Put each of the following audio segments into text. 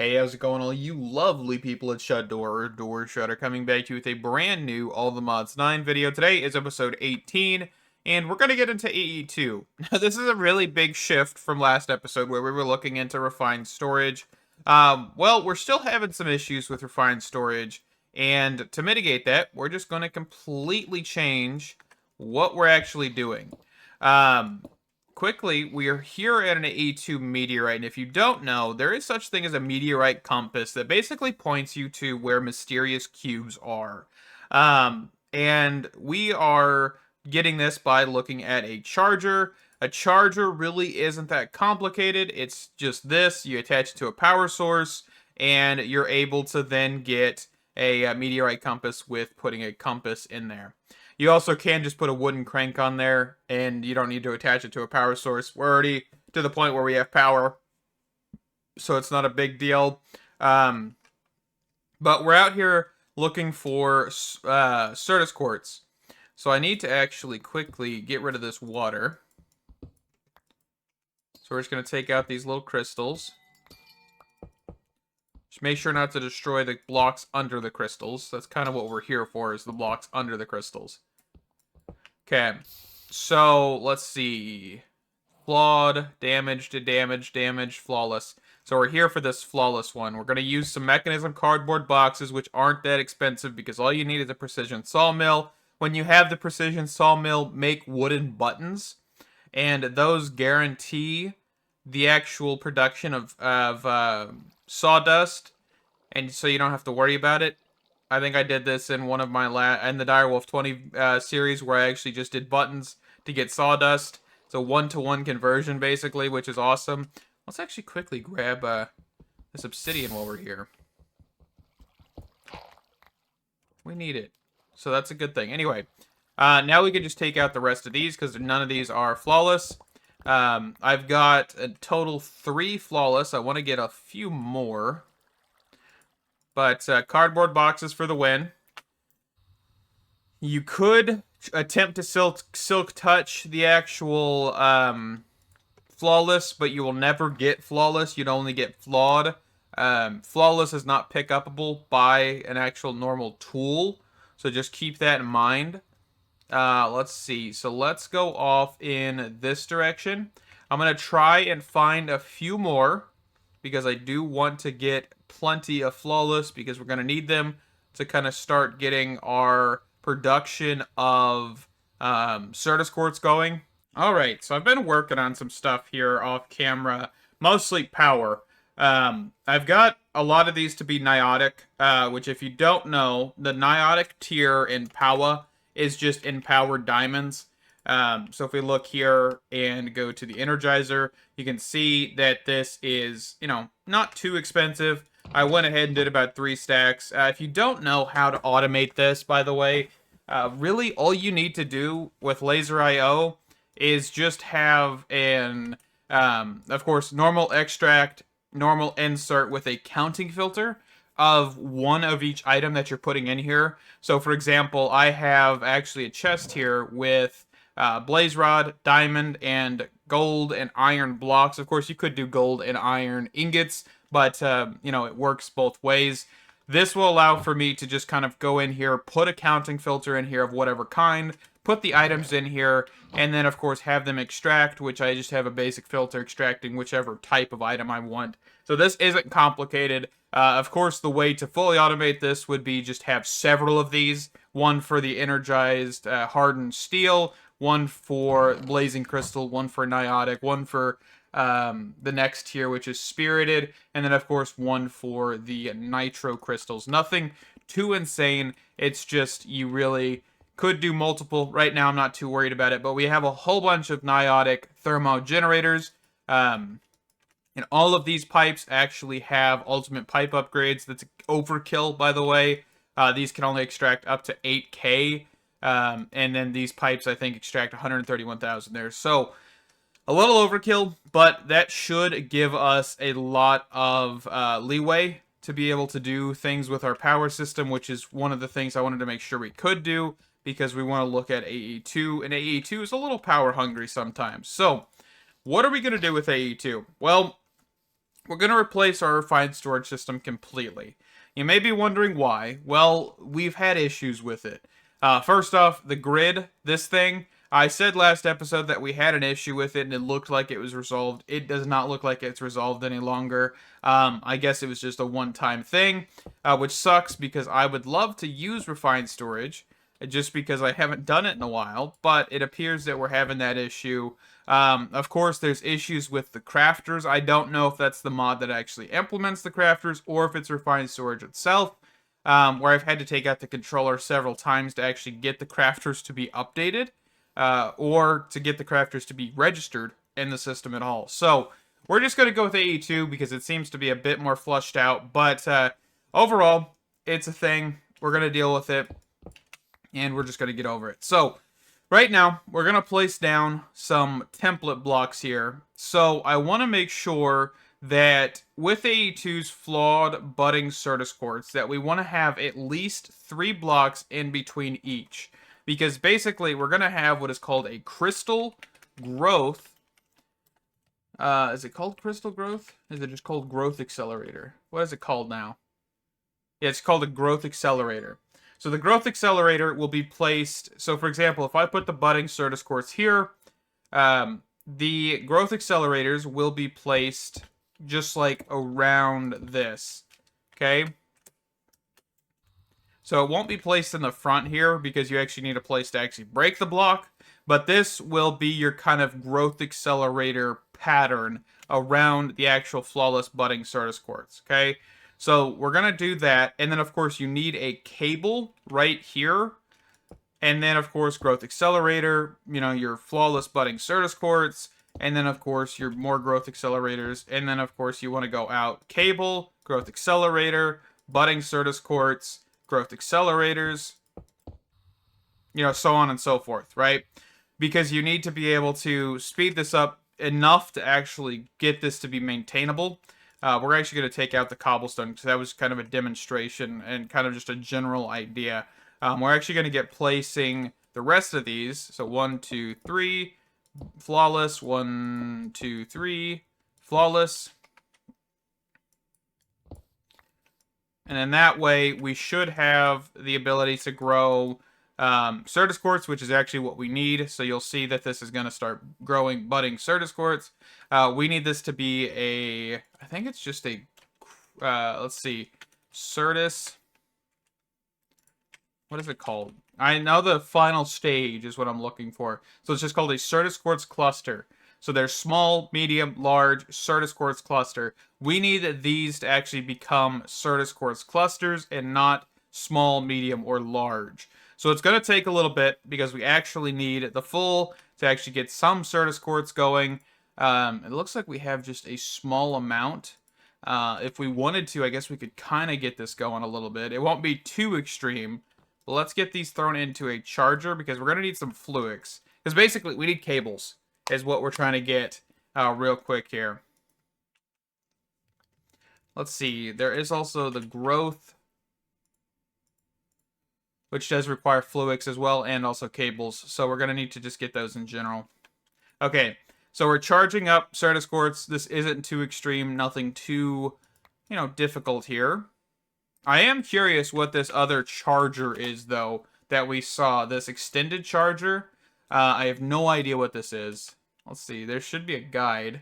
Hey, how's it going, all you lovely people at Shut Door or Door Shutter, coming back to you with a brand new All the Mods 9 video. Today is episode 18, and we're going to get into AE2. Now, this is a really big shift from last episode where we were looking into refined storage. Well, we're still having some issues with refined storage, and to mitigate that, we're just going to completely change what we're actually doing. Quickly, we are here at an AE2 meteorite, and if you don't know, there is such thing as a meteorite compass that basically points you to where mysterious cubes are. And we are getting this by looking at a charger. A charger really isn't that complicated. It's just this. You attach it to a power source, and you're able to then get a meteorite compass with putting a compass in there. You also can just put a wooden crank on there, and you don't need to attach it to a power source. We're already to the point where we have power, so it's not a big deal. But we're out here looking for Certus quartz. So I need to actually quickly get rid of this water. So we're just going to take out these little crystals. Just make sure not to destroy the blocks under the crystals. That's kind of what we're here for, is the blocks under the crystals. Okay, so let's see. Flawed, damaged, flawless. So we're here for this flawless one. We're going to use some mechanism cardboard boxes, which aren't that expensive because all you need is a precision sawmill. When you have the precision sawmill, make wooden buttons, and those guarantee the actual production of sawdust, and so you don't have to worry about it. I think I did this in one of my in the Direwolf 20 series, where I actually just did buttons to get sawdust. It's a 1-to-1 conversion, basically, which is awesome. Let's actually quickly grab this obsidian while we're here. We need it, so that's a good thing. Anyway, now we can just take out the rest of these, because none of these are flawless. I've got a total 3 flawless. I want to get a few more. But cardboard boxes for the win. You could attempt to silk touch the actual flawless, but you will never get flawless. You'd only get flawed. Flawless is not pick upable by an actual normal tool, so just keep that in mind. Let's see. So let's go off in this direction. I'm going to try and find a few more, because I do want to get plenty of flawless, because we're going to need them to kind of start getting our production of Certus quartz going. Alright, so I've been working on some stuff here off camera, mostly power. I've got a lot of these to be niotic, which, if you don't know, the niotic tier in power is just empowered diamonds. So if we look here and go to the Energizer, you can see that this is, not too expensive. I went ahead and did about 3 stacks. If you don't know how to automate this, by the way, really all you need to do with Laser IO is just have an, of course, normal extract, normal insert with a counting filter of one of each item that you're putting in here. So for example, I have actually a chest here with blaze rod, diamond, and gold and iron blocks. Of course, you could do gold and iron ingots, but it works both ways. This will allow for me to just kind of go in here, put a counting filter in here of whatever kind, put the items in here, and then of course have them extract, which I just have a basic filter extracting whichever type of item I want. So this isn't complicated. Of course, the way to fully automate this would be just have several of these. One for the energized hardened steel, one for blazing crystal, one for niotic, one for the next tier, which is spirited, and then of course one for the nitro crystals. Nothing too insane. It's just you really could do multiple. Right now I'm not too worried about it, but we have a whole bunch of niotic thermo generators. And all of these pipes actually have ultimate pipe upgrades. That's overkill, by the way. These can only extract up to 8K. And then these pipes, I think, extract 131,000 there. So, a little overkill, but that should give us a lot of leeway to be able to do things with our power system, which is one of the things I wanted to make sure we could do, because we want to look at AE2, and AE2 is a little power hungry sometimes. So, what are we going to do with AE2? Well, we're going to replace our refined storage system completely. You may be wondering why. Well, we've had issues with it. First off, the grid, this thing, I said last episode that we had an issue with it and it looked like it was resolved. It does not look like it's resolved any longer. I guess it was just a one-time thing, which sucks because I would love to use refined storage just because I haven't done it in a while, but it appears that we're having that issue. Of course, there's issues with the crafters. I don't know if that's the mod that actually implements the crafters or if it's refined storage itself, where I've had to take out the controller several times to actually get the crafters to be updated, or to get the crafters to be registered in the system at all. So we're just going to go with AE2 because it seems to be a bit more flushed out, but overall, it's a thing. We're going to deal with it, and we're just going to get over it. So right now, we're going to place down some template blocks here. So I want to make sure that with AE2's flawed budding Certus quartz, that we want to have at least 3 blocks in between each. Because basically, we're going to have what is called a crystal growth. Is it called crystal growth? Is it just called growth accelerator? What is it called now? Yeah, it's called a growth accelerator. So the growth accelerator will be placed, so for example, if I put the budding Certus quartz here, the growth accelerators will be placed just like around this, okay? So it won't be placed in the front here because you actually need a place to actually break the block, but this will be your kind of growth accelerator pattern around the actual flawless budding Certus quartz, okay? So we're going to do that. And then, of course, you need a cable right here. And then, of course, growth accelerator, you know, your flawless budding Certus quartz. And then, of course, your more growth accelerators. And then, of course, you want to go out cable, growth accelerator, budding Certus quartz, growth accelerators, you know, so on and so forth, right? Because you need to be able to speed this up enough to actually get this to be maintainable. We're actually going to take out the cobblestone because that was kind of a demonstration and kind of just a general idea. We're actually going to get placing the rest of these. So 1, 2, 3, flawless. 1, 2, 3, flawless. And then that way we should have the ability to grow Certus quartz, which is actually what we need. So you'll see that this is going to start growing budding Certus quartz. We need this to be a, I think it's just a, let's see, Certus, what is it called? I know the final stage is what I'm looking for. So it's just called a Certus quartz cluster. So there's small, medium, large Certus quartz cluster. We need these to actually become Certus quartz clusters and not small, medium, or large. So it's going to take a little bit because we actually need the full to actually get some Certus quartz going. It looks like we have just a small amount. If we wanted to, I guess we could kind of get this going a little bit. It won't be too extreme. But let's get these thrown into a charger because we're going to need some fluics. Because basically, we need cables is what we're trying to get real quick here. Let's see. There is also the growth, which does require fluics as well, and also cables. So we're going to need to just get those in general. Okay, so we're charging up Certus quartz. This isn't too extreme, nothing too, you know, difficult here. I am curious what this other charger is, though, that we saw. This extended charger. I have no idea what this is. Let's see. There should be a guide.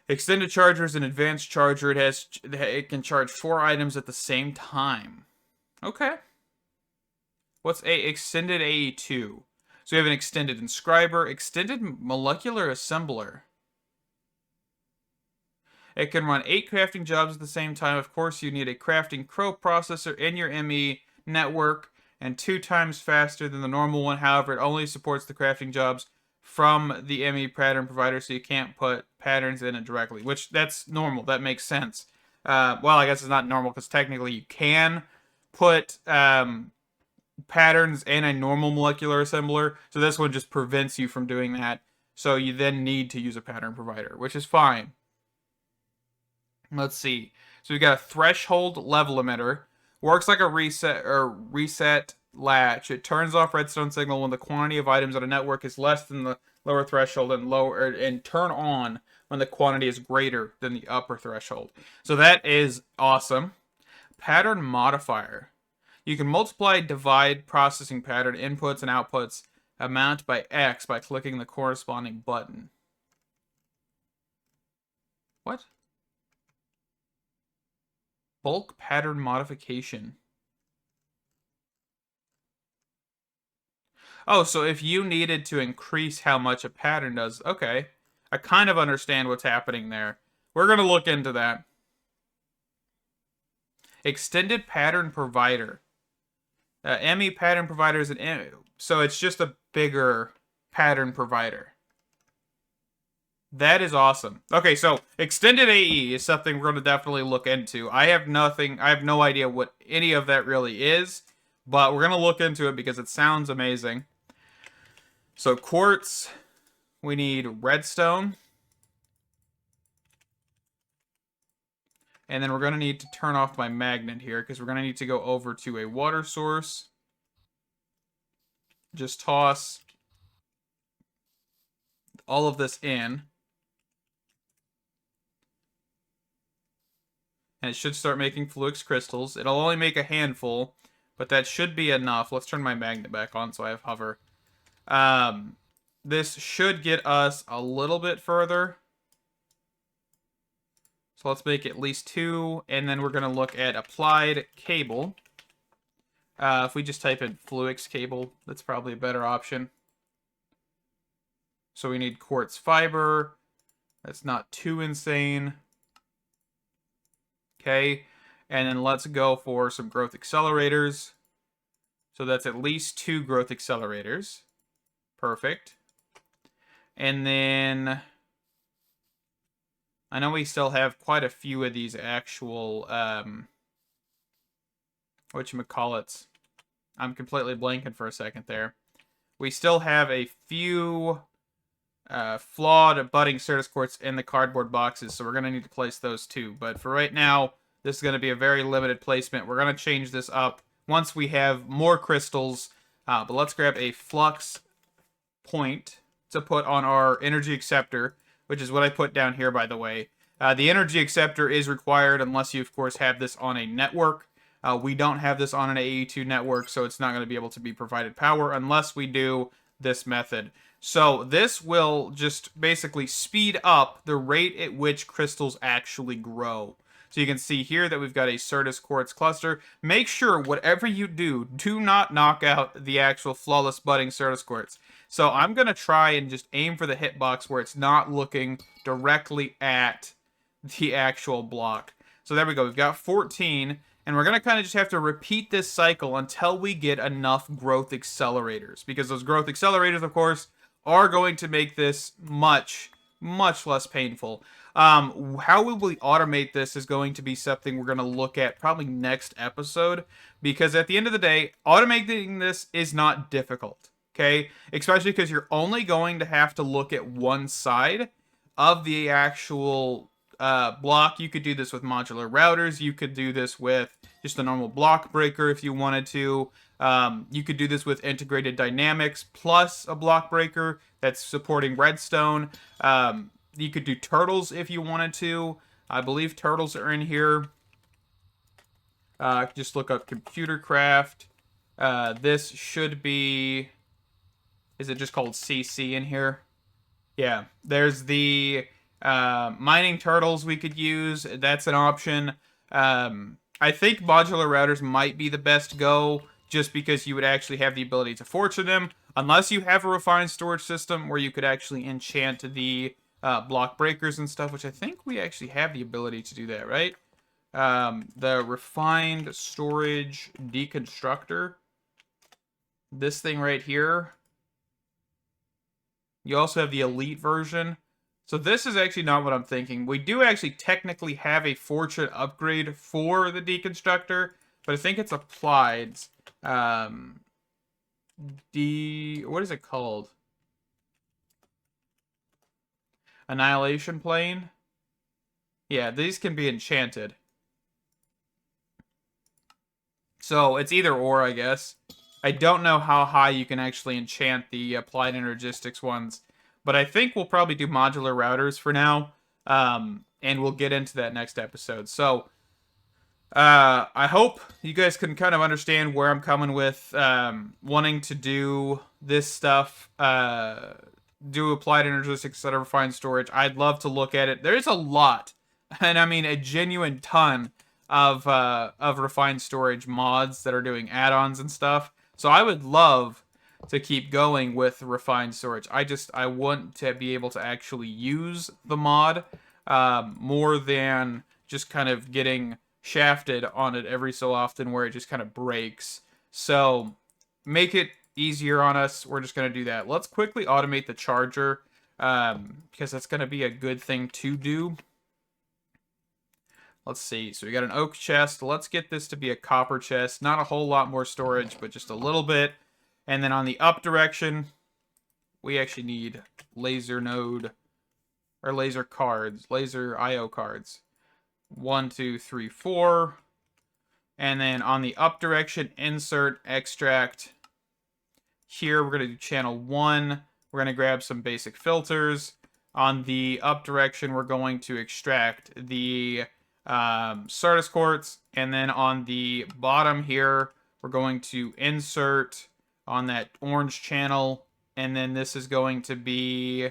Extended charger is an advanced charger. It can charge 4 items at the same time. Okay. What's extended AE2? So we have an extended inscriber, extended molecular assembler. It can run 8 crafting jobs at the same time. Of course, you need a crafting crow processor in your ME network and 2 times faster than the normal one. However, it only supports the crafting jobs from the ME pattern provider, so you can't put patterns in it directly, which that's normal. That makes sense. Well, I guess it's not normal because technically you can put patterns in a normal molecular assembler, so this one just prevents you from doing that. So you then need to use a pattern provider, which is fine. Let's see. So we got a threshold level emitter. Works like a reset latch. It turns off redstone signal when the quantity of items on a network is less than the lower threshold and turn on when the quantity is greater than the upper threshold. So that is awesome. Pattern modifier. You can multiply, divide processing pattern inputs and outputs amount by X by clicking the corresponding button. What? Bulk pattern modification. Oh, so if you needed to increase how much a pattern does, okay. I kind of understand what's happening there. We're going to look into that. Extended pattern provider. ME pattern provider is an so it's just a bigger pattern provider. That is awesome. Okay, so extended AE is something we're going to definitely look into. I have no idea what any of that really is, but we're going to look into it because it sounds amazing. So quartz, we need redstone. And then we're going to need to turn off my magnet here because we're going to need to go over to a water source. Just toss all of this in. And it should start making Fluix crystals. It'll only make a handful, but that should be enough. Let's turn my magnet back on so I have hover. This should get us a little bit further. So let's make at least 2, and then we're going to look at applied cable. If we just type in Fluix cable, that's probably a better option. So we need quartz fiber. That's not too insane. Okay, and then let's go for some growth accelerators. So that's at least 2 growth accelerators. Perfect. And then I know we still have quite a few of these actual whatchamacallits. I'm completely blanking for a second there. We still have a few flawed budding Certus quartz in the cardboard boxes, so we're going to need to place those too. But for right now, this is going to be a very limited placement. We're going to change this up once we have more crystals. But let's grab a flux point to put on our energy acceptor, which is what I put down here, by the way. The energy acceptor is required unless you, of course, have this on a network. We don't have this on an AE2 network, so it's not going to be able to be provided power unless we do this method. So this will just basically speed up the rate at which crystals actually grow. So you can see here that we've got a Certus quartz cluster. Make sure whatever you do, do not knock out the actual flawless budding Certus quartz. So I'm going to try and just aim for the hitbox where it's not looking directly at the actual block. So there we go. We've got 14. And we're going to kind of just have to repeat this cycle until we get enough growth accelerators. Because those growth accelerators, of course, are going to make this much, much less painful. How will we automate this is going to be something we're going to look at probably next episode. Because at the end of the day, automating this is not difficult. Okay? Especially because you're only going to have to look at one side of the actual block. You could do this with modular routers. You could do this with just a normal block breaker if you wanted to. You could do this with integrated dynamics plus a block breaker that's supporting redstone. You could do turtles if you wanted to. I believe turtles are in here. Just look up computer craft. This should be... Is it just called CC in here? Yeah, there's the mining turtles we could use. That's an option. I think modular routers might be the best go, just because you would actually have the ability to fortune them, unless you have a refined storage system where you could actually enchant the block breakers and stuff, which I think we actually have the ability to do that, right? The refined storage deconstructor. This thing right here. You also have the elite version. So this is actually not what I'm thinking. We do actually technically have a fortune upgrade for the deconstructor, but I think it's applied. What is it called? Annihilation plane? Yeah, these can be enchanted. So it's either or, I guess. I don't know how high you can actually enchant the applied energistics ones, but I think we'll probably do modular routers for now. And we'll get into that next episode. So, I hope you guys can kind of understand where I'm coming with wanting to do this stuff, do applied energistics instead of refined storage. I'd love to look at it. There's a lot, and I mean a genuine ton of refined storage mods that are doing add-ons and stuff. So I would love to keep going with refined storage. I want to be able to actually use the mod more than just kind of getting shafted on it every so often where it just kind of breaks. So make it easier on us. We're just going to do that. Let's quickly automate the charger because that's going to be a good thing to do. Let's see. So we got an oak chest. Let's get this to be a copper chest. Not a whole lot more storage, but just a little bit. And then on the up direction, we actually need laser node or laser cards, laser IO cards. 1, 2, 3, 4. And then on the up direction, insert, extract. Here, we're going to do channel 1. We're going to grab some basic filters. On the up direction, we're going to extract the Certus quartz. And then on the bottom here, we're going to insert on that orange channel. And then this is going to be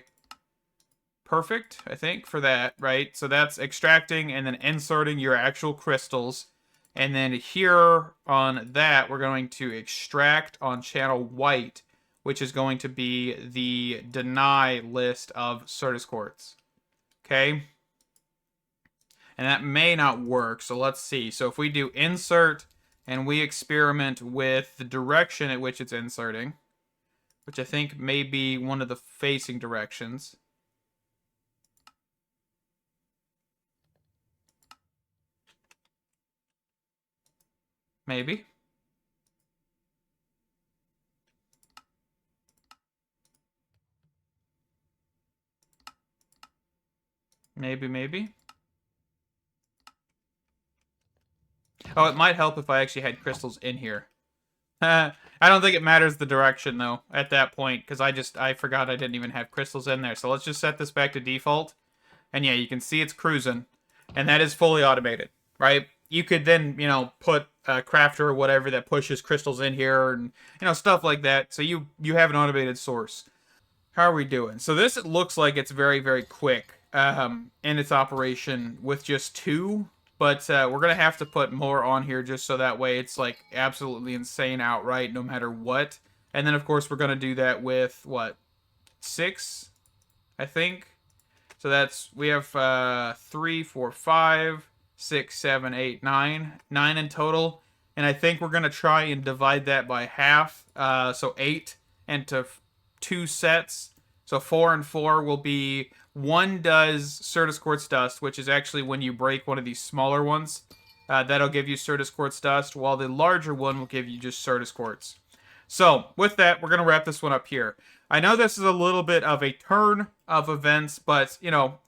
perfect, I think, for that, right? So that's extracting and then inserting your actual crystals. And then here on that, we're going to extract on channel white, which is going to be the deny list of Certus quartz. Okay? And that may not work, so let's see. So if we do insert and we experiment with the direction at which it's inserting, which I think may be one of the facing directions. Maybe. Maybe. Oh, it might help if I actually had crystals in here. I don't think it matters the direction, though, at that point, because I forgot I didn't even have crystals in there. So let's just set this back to default. And yeah, you can see it's cruising. And that is fully automated, right? You could then, put a crafter or whatever that pushes crystals in here and, stuff like that. So you have an automated source. How are we doing? So this looks like it's very, very quick in its operation with just 2. But we're going to have to put more on here just so that way it's like absolutely insane outright no matter what. And then, of course, we're going to do that with, what, 6, I think? So we have 3, 4, 5, 6, 7, 8, 9. 9 in total. And I think we're going to try and divide that by half. So 8 into 2 sets. So 4 and 4 will be... 1 does Certus quartz dust, which is actually when you break one of these smaller ones. That'll give you Certus quartz dust, while the larger one will give you just Certus quartz. So, with that, we're going to wrap this one up here. I know this is a little bit of a turn of events, but,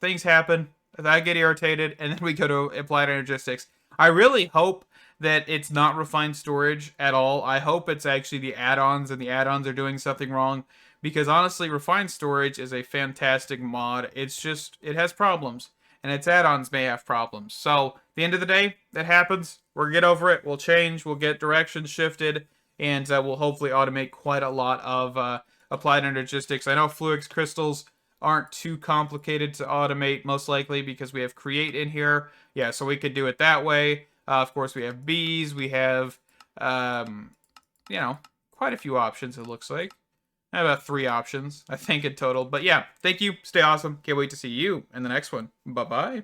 things happen. I get irritated, and then we go to applied energistics. I really hope that it's not refined storage at all. I hope it's actually the add-ons, and the add-ons are doing something wrong. Because honestly, refined storage is a fantastic mod. It's just, it has problems. And its add-ons may have problems. So, at the end of the day, that happens. We'll get over it. We'll change. We'll get directions shifted. And we'll hopefully automate quite a lot of applied energistics. I know Fluix crystals aren't too complicated to automate, most likely, because we have create in here. Yeah, so we could do it that way. Of course, we have bees. We have, quite a few options, it looks like. About 3 options, I think, in total. But yeah, thank you. Stay awesome. Can't wait to see you in the next one. Bye-bye.